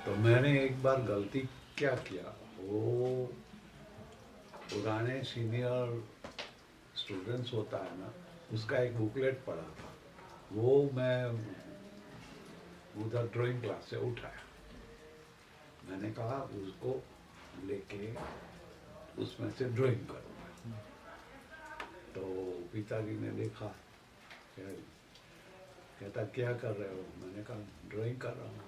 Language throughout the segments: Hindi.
तो मैंने एक बार गलती क्या किया, वो पुराने सीनियर स्टूडेंट्स होता है ना, उसका एक बुकलेट पढ़ा था। वो मैं उधर ड्राइंग क्लास से उठाया। मैंने कहा उसको लेके उसमें से ड्राइंग करूँगा। तो पिताजी ने देखा, कहता क्या कर रहे हो? मैंने कहा ड्राइंग कर रहा हूँ।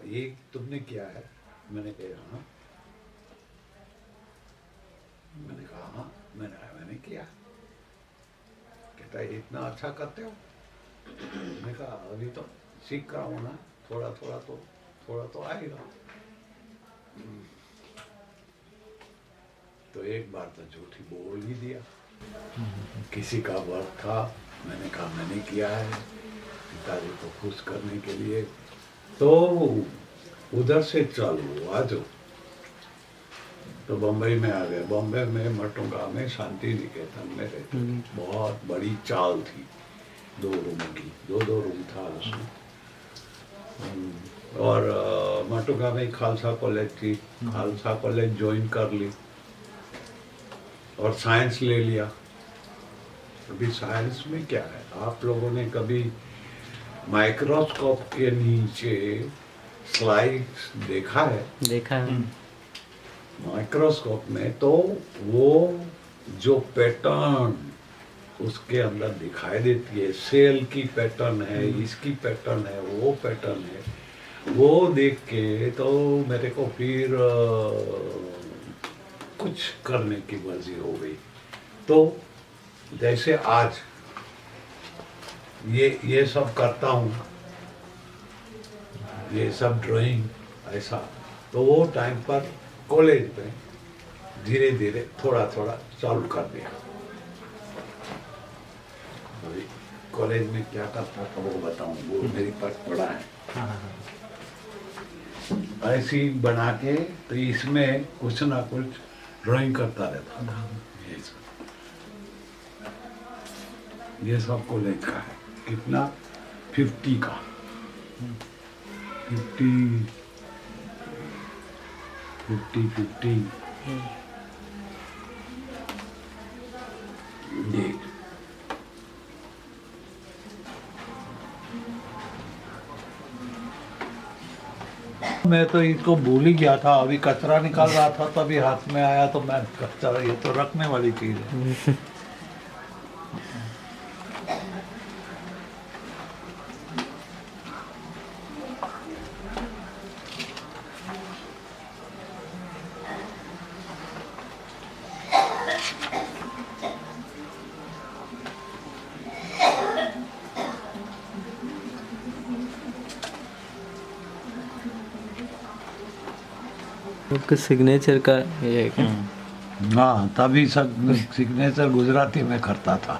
ये तुमने किया है? मैंने कहा हाँ। मैंने कहा हाँ मैंने किया। कहता है इतना अच्छा करते हो? मैंने कहा अभी तो सीख रहा हूँ ना, थोड़ा तो आएगा। तो एक बार तो झूठी बोल ही दिया। किसी का वर्क था, मैंने कहा मैंने किया है, पिताजी को खुश करने के लिए। तो उधर से चलो आ जाओ। तो बम्बई में आ गए। बम्बई में मटुंगा में शांति निकेतन में रहते थे। बहुत बड़ी चाल थी, 2 रूम की, 2 रूम था उसमें। और मटुंगा में खालसा कॉलेज थी। खालसा कॉलेज ज्वाइन कर ली और साइंस ले लिया। अभी साइंस में क्या है, आप लोगों ने कभी माइक्रोस्कोप के नीचे स्लाइड्स देखा है? देखा है। माइक्रोस्कोप में तो वो जो पैटर्न उसके अंदर दिखाई देती है, सेल की पैटर्न है, इसकी पैटर्न है, वो पैटर्न है, वो देख के तो मेरे को फिर कुछ करने की मर्जी हो गई। तो जैसे आज ये सब करता हूँ, ये सब ड्राइंग ऐसा, तो वो टाइम पर कॉलेज में धीरे धीरे थोड़ा चालू कर दिया। अभी कॉलेज में क्या करता था वो बताऊं, वो मेरी पास पड़ा है। ऐसी बना के तो इसमें कुछ ना कुछ ड्राइंग करता रहता था। ये सब कॉलेज का है। कितना? 50 का, 50 जी। मैं तो इसको भूल ही गया था। अभी कचरा निकाल रहा था तभी हाथ में आया, तो मैं कचरा, ये तो रखने वाली चीज है। आपका सिग्नेचर का ये है क्या? हाँ, तभी सब सिग्नेचर गुजराती में करता था,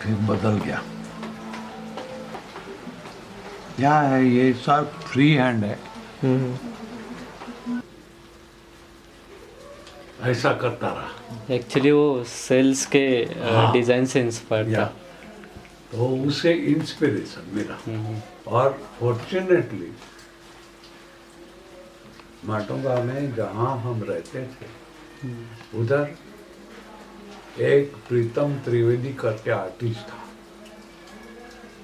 फिर बदल गया। क्या है, ये सब फ्री हैंड है। ऐसा करता रहा। एक्चुअली वो सेल्स के डिजाइन से इंस्पायर था। तो उसे इंस्पिरेशन मिला। और फॉर्चुनेटली माटुंगा में जहाँ हम रहते थे उधर एक प्रीतम त्रिवेदी करके आर्टिस्ट था।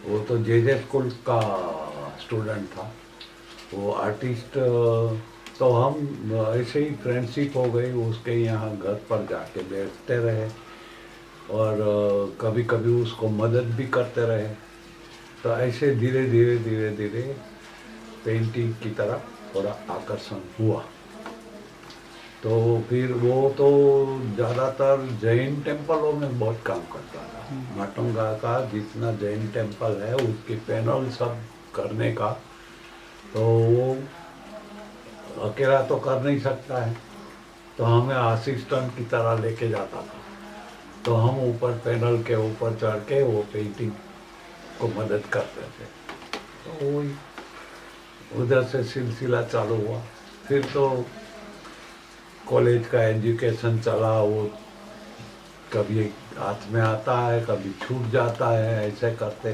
वो तो जे स्कूल का स्टूडेंट था। वो आर्टिस्ट, तो हम ऐसे ही फ्रेंडशिप हो गई। उसके यहाँ घर पर जाके बैठते रहे और कभी कभी उसको मदद भी करते रहे। तो ऐसे धीरे धीरे पेंटिंग की तरफ थोड़ा आकर्षण हुआ। तो फिर वो तो ज़्यादातर जैन टेम्पलों में बहुत काम करता था। माटुंगा का जितना जैन टेम्पल है उसके पैनल सब करने का, तो वो अकेला तो कर नहीं सकता है, तो हमें असिस्टेंट की तरह लेके जाता था। तो हम ऊपर पैनल के ऊपर चढ़ के वो पेंटिंग को मदद करते थे। तो वही उधर से सिलसिला चालू हुआ। फिर तो कॉलेज का एजुकेशन चला। वो कभी हाथ में आता है, कभी छूट जाता है। ऐसे करते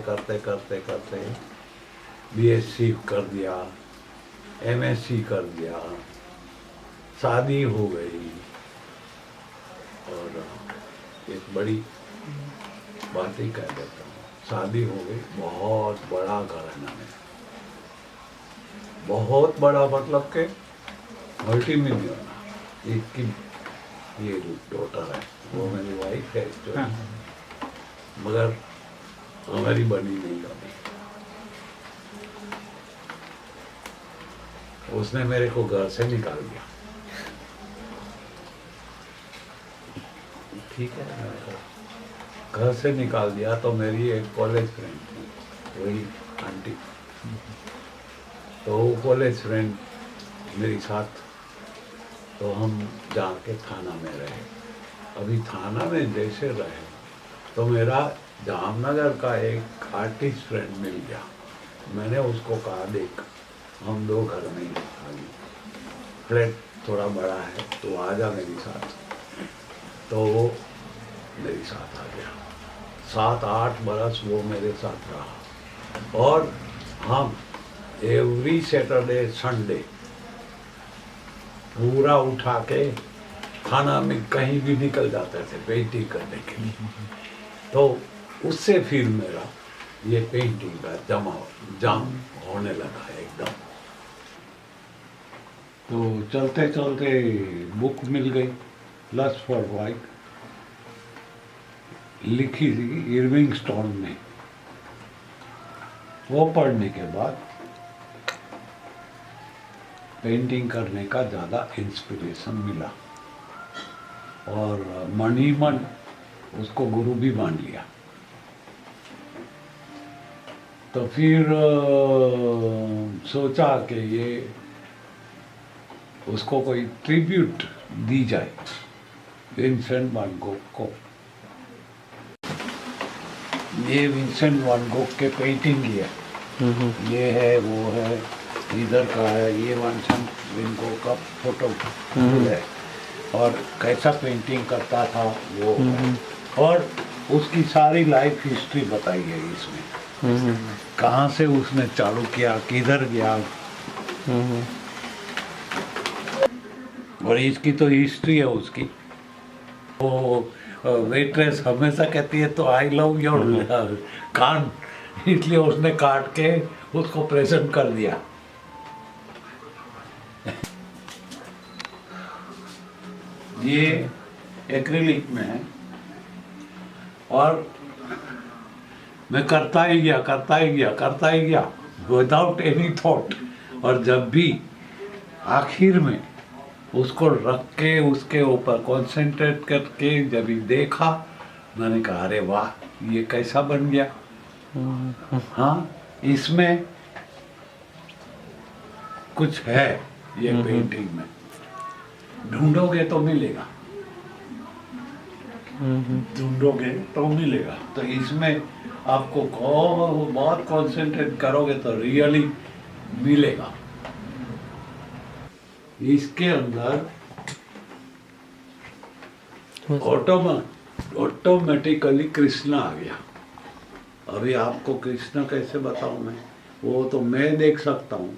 बीएससी कर दिया, एमएससी कर दिया, शादी हो गई। और एक बड़ी बात ही कह देता हूँ, शादी हो गई, बहुत बड़ा घराना है, बहुत बड़ा, मतलब के मल्टी मिलियनर। एक की ये डॉटर है, वो मेरी वाइफ है जो, मगर हमारी बनी नहीं कभी। उसने मेरे को घर से निकाल दिया। ठीक है, मैंने कहा घर से निकाल दिया। तो मेरी एक कॉलेज फ्रेंड थी, वही आंटी, तो वो कॉलेज फ्रेंड मेरी साथ, तो हम जाके थाना में रहे। अभी थाना में जैसे रहे तो मेरा जामनगर का एक आर्टिस्ट फ्रेंड मिल गया। मैंने उसको कहा, देख हम दो घर में ही खाली, फ्लैट थोड़ा बड़ा है, तो आ जा मेरे साथ। तो वो मेरे साथ आ गया। 7-8 बरस वो मेरे साथ रहा। और हम एवरी सैटरडे संडे पूरा उठा के खाना में कहीं भी निकल जाते थे पेंटिंग करने के लिए। तो उससे फिर मेरा ये पेंटिंग का जाम होने लगा एकदम। तो चलते चलते बुक मिल गई, लस्ट फॉर वाइट, लिखी थी इरविंग स्टोन ने। वो पढ़ने के बाद पेंटिंग करने का ज़्यादा इंस्पिरेशन मिला, और मन ही मन उसको गुरु भी मान लिया। तो फिर सोचा कि ये उसको कोई ट्रिब्यूट दी जाए विंसेंट वैन गॉग को। ये विंसेंट वैन गॉग के पेंटिंग ही है, ये है, वो है, इधर का है, ये विंसेंट वैन गॉग का फोटो है, और कैसा पेंटिंग करता था वो है। और उसकी सारी लाइफ हिस्ट्री बताई है इसमें, कहाँ से उसने चालू किया, किधर गया। और इसकी तो हिस्ट्री है उसकी। वो वेट्रेस हमेशा कहती है तो आई लव योर कान, इसलिए उसने काट के उसको प्रेजेंट कर दिया। ये एक्रिलिक में है, और मैं करता ही गया विदाउट एनी थॉट। और जब भी आखिर में उसको रख के उसके ऊपर कंसंट्रेट करके जब भी देखा, मैंने कहा अरे वाह, ये कैसा बन गया। हाँ, इसमें कुछ है ये पेंटिंग में, ढूंढोगे तो मिलेगा, तो इसमें आपको बहुत कंसंट्रेट करोगे तो रियली मिलेगा। इसके अंदर ऑटोमेटिकली कृष्णा आ गया। अभी आपको कृष्णा कैसे बताऊं मैं, वो तो मैं देख सकता हूँ।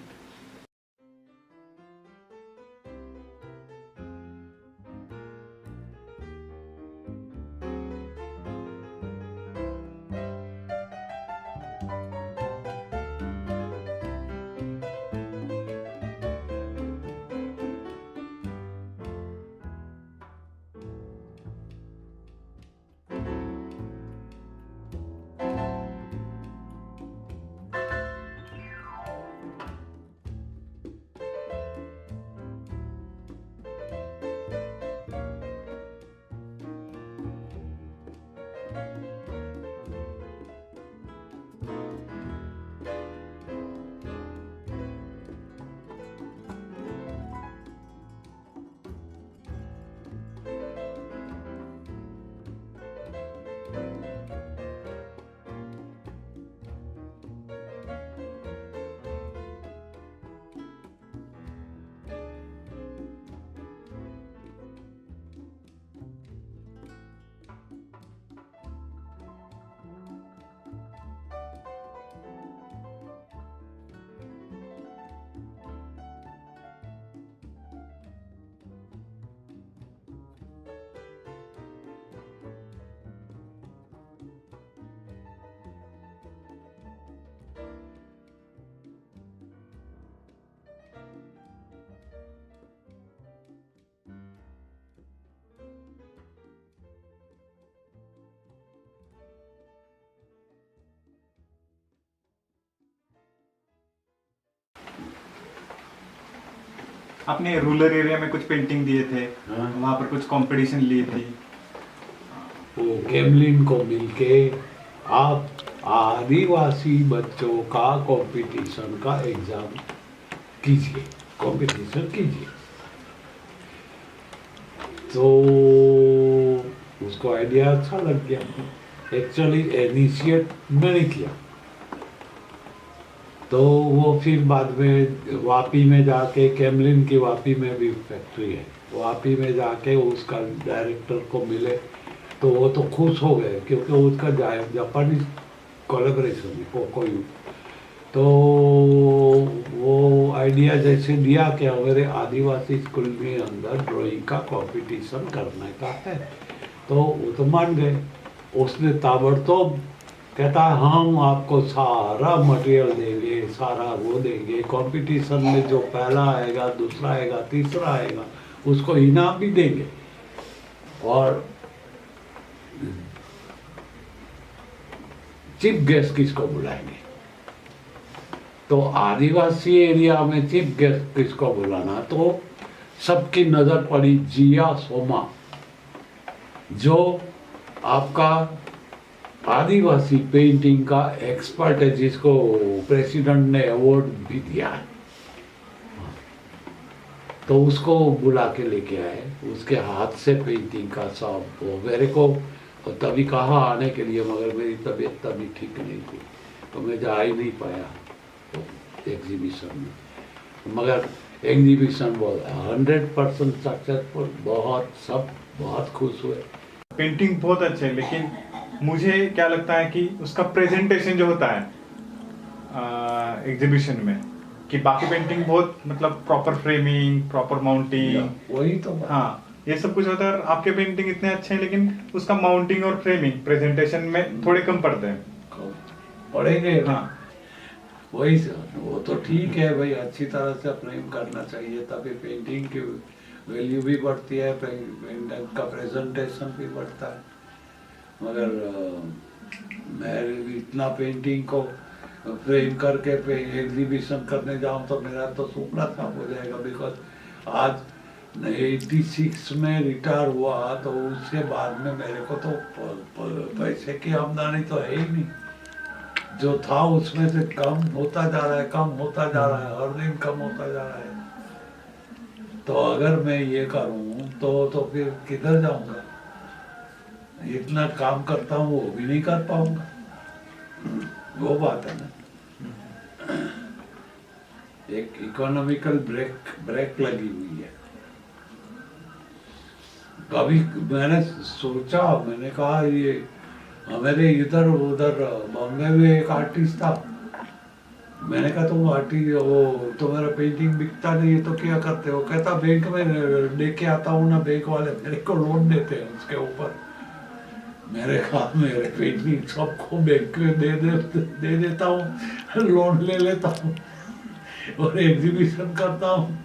आपने रूरल एरिया में कुछ पेंटिंग दिए थे, हाँ। वहाँ पर कुछ कंपटीशन ली थी। वो केमलिन को मिलके आप आदिवासी बच्चों का कंपटीशन का एग्जाम कीजिए, कंपटीशन कीजिए। तो उसको आइडिया अच्छा लग गया। एक्चुअली इनिशिएट मैंने किया, तो वो फिर बाद में वापी में जाके, केमलिन की वापी में भी फैक्ट्री है, वापी में जाके उसका डायरेक्टर को मिले, तो वो तो खुश हो गए क्योंकि उसका जापानीज कोलेबोरेशन है कोई। तो वो आइडिया जैसे दिया कि हमारे आदिवासी स्कूल में अंदर ड्राइंग का कंपटीशन करने का है, तो वो तो मान गए। उसने ताबड़तोड़ कहता है हम आपको सारा मटेरियल देंगे, सारा वो देंगे, कंपटीशन में जो पहला आएगा, दूसरा आएगा, तीसरा आएगा, उसको इनाम भी देंगे। और चीफ गेस्ट किसको बुलाएंगे? तो आदिवासी एरिया में चीफ गेस्ट किसको बुलाना? तो सबकी नजर पड़ी जिया सोमा, जो आपका आदिवासी पेंटिंग का एक्सपर्ट है, जिसको प्रेसिडेंट ने अवार्ड भी दिया है। तो उसको बुला के लेके आए, उसके हाथ से पेंटिंग का सब वो मेरे को तभी कहा आने के लिए, मगर मेरी तबीयत तभी ठीक नहीं थी, तो मैं जा ही नहीं पाया एग्जीबिशन में। मगर एग्जीबिशन बहुत 100% सक्सेसफुल, सब बहुत खुश हुए। पेंटिंग बहुत अच्छे है, लेकिन मुझे क्या लगता है कि उसका प्रेजेंटेशन जो होता है एग्जीबिशन में, कि बाकी पेंटिंग बहुत मतलब प्रॉपर फ्रेमिंग, प्रॉपर माउंटिंग, वही तो बात। हाँ ये सब कुछ होता है। और आपके पेंटिंग इतने अच्छे हैं, लेकिन उसका माउंटिंग और फ्रेमिंग प्रेजेंटेशन में थोड़े कम पड़ते हैं। पढ़ेंगे हाँ वही वो तो ठीक है भाई, अच्छी तरह से फ्रेम करना चाहिए, तभी पेंटिंग की वैल्यू भी बढ़ती है, पेंटिंग का प्रेजेंटेशन भी बढ़ता है। मगर मैं इतना पेंटिंग को फ्रेम करके एग्जीबिशन करने जाऊं तो मेरा तो सुपना साफ हो जाएगा। बिकॉज आज 86 में रिटायर हुआ, तो उसके बाद में मेरे को तो पैसे की आमदनी तो है ही नहीं, जो था उसमें से कम होता जा रहा है, कम होता जा रहा है, हर दिन कम होता जा रहा है। तो अगर मैं ये करूं तो फिर किधर जाऊंगा? इतना काम करता हूँ वो भी नहीं कर पाऊंगा, वो बात है ना। एक इकोनॉमिकल ब्रेक लगी हुई है। कभी मैंने सोचा, मैंने कहा ये हमारे इधर उधर बॉम्बे में एक आर्टिस्ट था, मैंने कहा तुम आर्टिस्ट वो तुम्हारा पेंटिंग बिकता नहीं है तो क्या करते हो? कहता बैंक में लेके आता हूँ ना, बैंक वाले मेरे को लोन देते हैं उसके ऊपर। मेरे कहा मेरे पेंटिंग सबको बैंक में दे देता हूँ, लोन ले लेता हूँ और एग्जीबिशन करता हूँ।